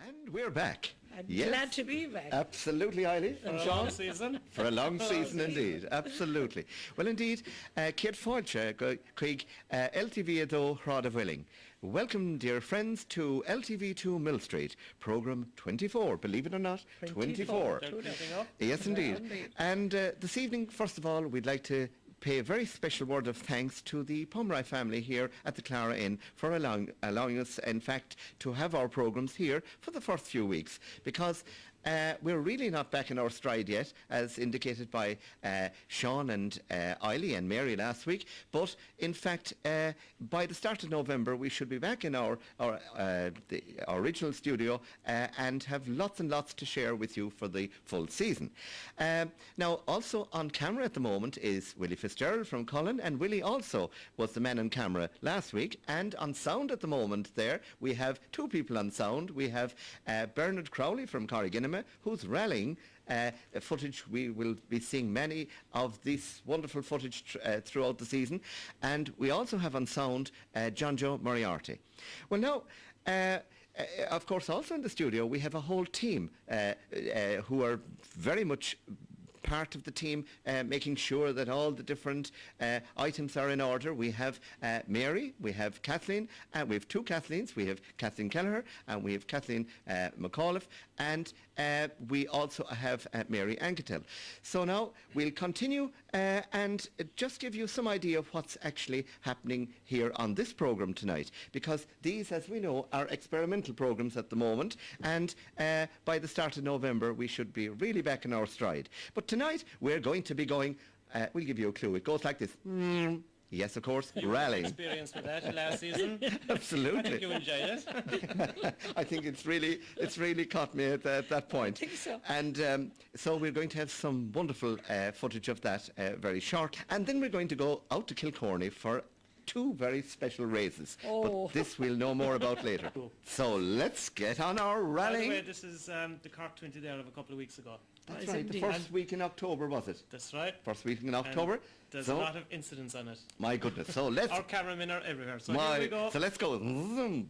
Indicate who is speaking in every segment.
Speaker 1: And we're back.
Speaker 2: I'm glad to be back.
Speaker 1: Absolutely, Eilidh.
Speaker 3: For a long season.
Speaker 1: For a long season indeed, absolutely. Well, indeed, Kate Foilcha, Craig, LTV2 Hrada Willing. Welcome, dear friends, to LTV2 Millstreet, programme 24. Believe it or not, 24. Yes, indeed. And this evening, first of all, we'd like to pay a very special word of thanks to the Pomeroy family here at the Clara Inn for allowing us, in fact, to have our programmes here for the first few weeks, because we're really not back in our stride yet, as indicated by Sean and Eilidh and Mary last week. But in fact, by the start of November, we should be back in our original studio and have lots and lots to share with you for the full season. Now, also on camera at the moment is Willie Fitzgerald from Cullen, and Willie also was the man on camera last week. And on sound at the moment there, we have two people on sound. We have Bernard Crowley from Corriginima, who's rallying footage. We will be seeing many of this wonderful footage throughout the season. And we also have on sound John Joe Moriarty. Well, now, of course, also in the studio, we have a whole team who are very much part of the team, making sure that all the different items are in order. We have Mary, we have Kathleen, and we have two Kathleens. We have Kathleen Kelleher and we have Kathleen McAuliffe, and we also have Mary Anketel. So now we'll continue and just give you some idea of what's actually happening here on this programme tonight, because these, as we know, are experimental programmes at the moment, and by the start of November we should be really back in our stride. But tonight we're going to be going, we'll give you a clue, it goes like this. Yes, of course, rallying.
Speaker 3: Experience with that last season.
Speaker 1: Absolutely.
Speaker 3: I think you enjoyed it.
Speaker 1: I think it's really caught me at that point.
Speaker 2: I think so.
Speaker 1: And so we're going to have some wonderful footage of that very short. And then we're going to go out to Kilcorny for two very special races.
Speaker 2: Oh.
Speaker 1: But this we'll know more about later. So let's get on our rallying.
Speaker 3: By the way, this is the Cork 20 there of a couple of weeks ago.
Speaker 1: That's right, the first week in October, was it?
Speaker 3: That's right.
Speaker 1: First week in October.
Speaker 3: And there's a lot of incidents on it.
Speaker 1: My goodness. So let's...
Speaker 3: Our cameramen are everywhere. So here we go.
Speaker 1: So let's go. Zoom.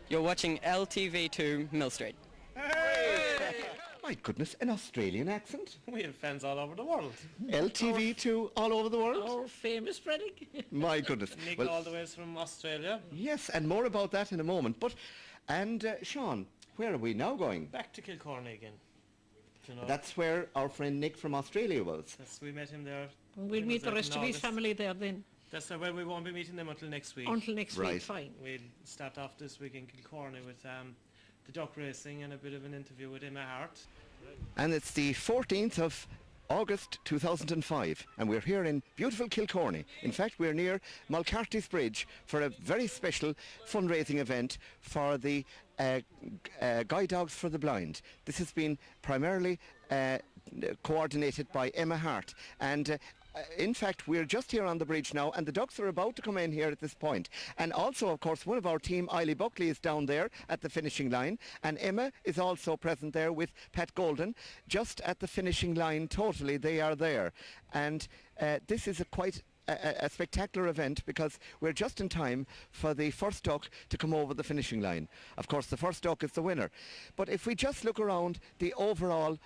Speaker 2: You're watching LTV2 Millstreet.
Speaker 1: My goodness, an Australian accent?
Speaker 3: We have fans all over the world.
Speaker 1: LTV2 all over the world?
Speaker 4: Our famous Frederick.
Speaker 1: My goodness.
Speaker 3: Nick
Speaker 1: Well,
Speaker 3: all the way from Australia.
Speaker 1: yes, and more about that in a moment. And Sean, where are we now going?
Speaker 3: Back to Kilcorny again. You know,
Speaker 1: That's where our friend Nick from Australia was.
Speaker 3: we met him there.
Speaker 4: We'll meet the rest of his
Speaker 3: August.
Speaker 4: family there then.
Speaker 3: That's where we won't be meeting them until next week.
Speaker 4: Until next
Speaker 1: Right.
Speaker 4: week, fine.
Speaker 3: We'll start off this week in Kilcorny with the duck racing and a bit of an interview with Emma Hart.
Speaker 1: And it's the 14th of August 2005, and we're here in beautiful Kilcorny. In fact, we're near Mulcarty's Bridge for a very special fundraising event for the Guide Dogs for the Blind. This has been primarily coordinated by Emma Hart, and in fact, we're just here on the bridge now, and the ducks are about to come in here at this point. And also, of course, one of our team, Eiley Buckley, is down there at the finishing line, and Emma is also present there with Pat Golden, just at the finishing line. Totally, they are there, and this is quite a spectacular event because we're just in time for the first duck to come over the finishing line. Of course, the first duck is the winner. But if we just look around the overall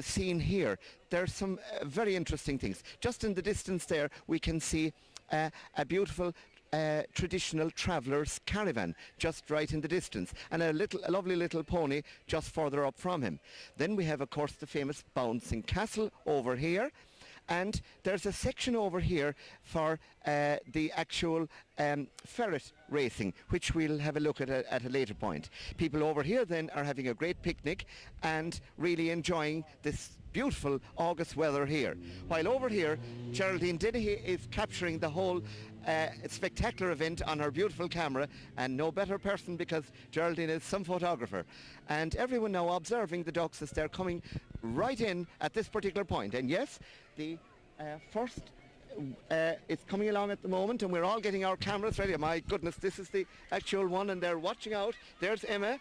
Speaker 1: scene here, there's some very interesting things. Just in the distance there, we can see a beautiful traditional traveller's caravan just right in the distance, and a lovely little pony just further up from him. Then we have, of course, the famous bouncing castle over here. And there's a section over here for the actual ferret racing, which we'll have a look at a later point. People over here then are having a great picnic and really enjoying this beautiful August weather here. While over here, Geraldine Dennehy is capturing the whole spectacular event on her beautiful camera, and no better person because Geraldine is some photographer. And everyone now observing the ducks as they're coming right in at this particular point. And yes, the first is coming along at the moment, and we're all getting our cameras ready. My goodness, this is the actual one, and they're watching out. There's Emma.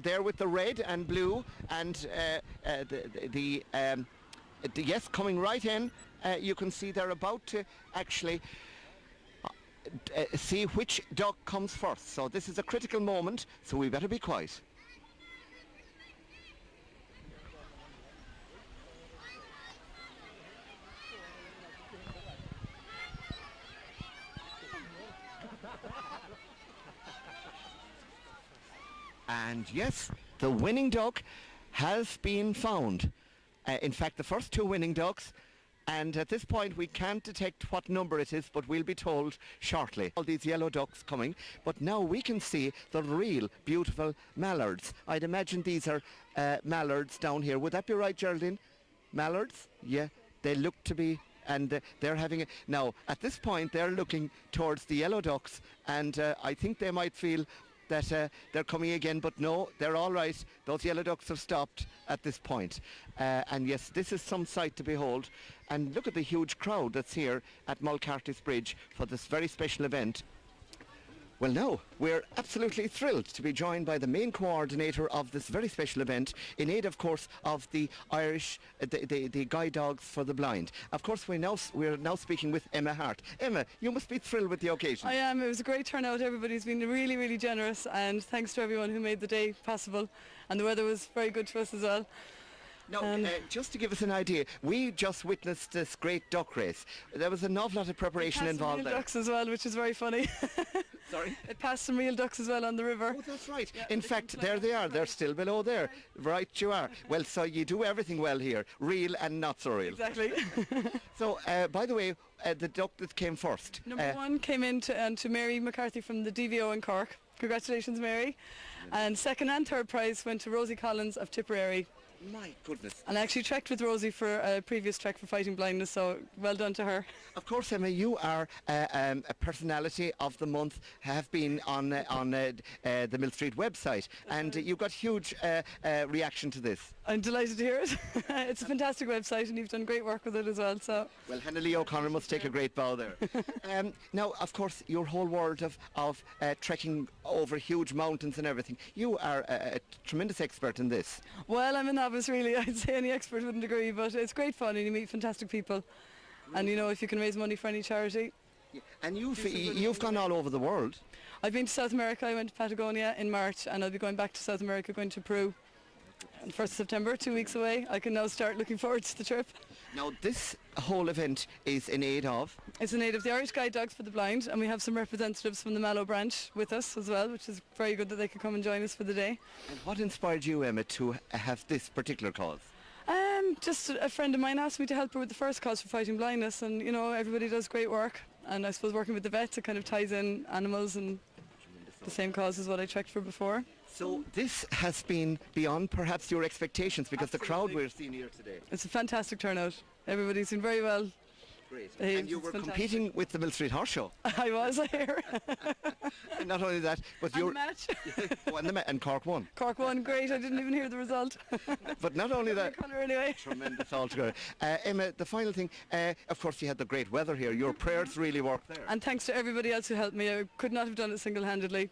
Speaker 1: There with the red and blue, and yes, coming right in. You can see they're about to actually see which duck comes first. So this is a critical moment, so we better be quiet. And yes, the winning duck has been found. In fact, the first two winning ducks, and at this point we can't detect what number it is, but we'll be told shortly. All these yellow ducks coming, but now we can see the real beautiful mallards. I'd imagine these are mallards down here. Would that be right, Geraldine? Mallards? Yeah, they look to be, and they're having now at this point they're looking towards the yellow ducks, and I think they might feel that they're coming again, but no, they're all right. Those yellow ducks have stopped at this point. And yes, this is some sight to behold. And look at the huge crowd that's here at Mulcarty's Bridge for this very special event. Well, now, we're absolutely thrilled to be joined by the main coordinator of this very special event, in aid, of course, of the Irish, the Guide Dogs for the Blind. Of course, we're now speaking with Emma Hart. Emma, you must be thrilled with the occasion.
Speaker 5: I am. It was a great turnout. Everybody's been really, really generous, and thanks to everyone who made the day possible. And the weather was very good to us as well.
Speaker 1: Now, just to give us an idea, we just witnessed this great duck race. There was an awful lot of preparation involved
Speaker 5: real
Speaker 1: there.
Speaker 5: ducks as well, which is very funny.
Speaker 1: Sorry?
Speaker 5: It passed some real ducks as well on the river.
Speaker 1: Oh, that's right. In fact, there they are. They're still below there. Right you are. Well, so you do everything well here, real and not so real.
Speaker 5: Exactly.
Speaker 1: So, by the way, the duck that came first.
Speaker 5: Number one came in to Mary McCarthy from the DVO in Cork. Congratulations, Mary. And second and third prize went to Rosie Collins of Tipperary.
Speaker 1: My goodness.
Speaker 5: And I actually trekked with Rosie for a previous trek for fighting blindness, so well done to her.
Speaker 1: Of course, Emma, you are a personality of the month, have been on the Millstreet website, and you got huge reaction to this.
Speaker 5: I'm delighted to hear it. It's a fantastic website, and you've done great work with it as well. So.
Speaker 1: Well, Hannah Lee O'Connor must take a great bow there. Now, of course, your whole world of trekking over huge mountains and everything, you are a tremendous expert in this.
Speaker 5: Well, I'm a novice really. I'd say any expert wouldn't agree, but it's great fun and you meet fantastic people. And you know, if you can raise money for any charity,
Speaker 1: And you've gone all over the world.
Speaker 5: I've been to South America. I went to Patagonia in March, and I'll be going back to South America, going to Peru on the 1st of September, 2 weeks away. I can now start looking forward to the trip.
Speaker 1: Now, this whole event is in aid of...
Speaker 5: It's in aid of the Irish Guide Dogs for the Blind, and we have some representatives from the Mallow branch with us as well, which is very good that they could come and join us for the day.
Speaker 1: And what inspired you, Emma, to have this particular cause?
Speaker 5: Just a friend of mine asked me to help her with the first cause for fighting blindness, and you know, everybody does great work, and I suppose working with the vets, it kind of ties in animals, and the same cause as what I checked for before.
Speaker 1: So this has been beyond perhaps your expectations, because the crowd we're seeing here today.
Speaker 5: It's a fantastic turnout. Everybody's been very well.
Speaker 1: Great.
Speaker 5: Hey,
Speaker 1: And you
Speaker 5: it's
Speaker 1: were
Speaker 5: fantastic.
Speaker 1: competing with the Millstreet Horse Show.
Speaker 5: I was here.
Speaker 1: And not only that, but
Speaker 5: And
Speaker 1: you're...
Speaker 5: the match.
Speaker 1: and Cork won.
Speaker 5: Cork won, great. I didn't even hear the result.
Speaker 1: But not only that...
Speaker 5: Colour anyway.
Speaker 1: Tremendous altogether. Emma, the final thing, of course you had the great weather here. Your prayers really worked there.
Speaker 5: And thanks to everybody else who helped me. I could not have done it single-handedly.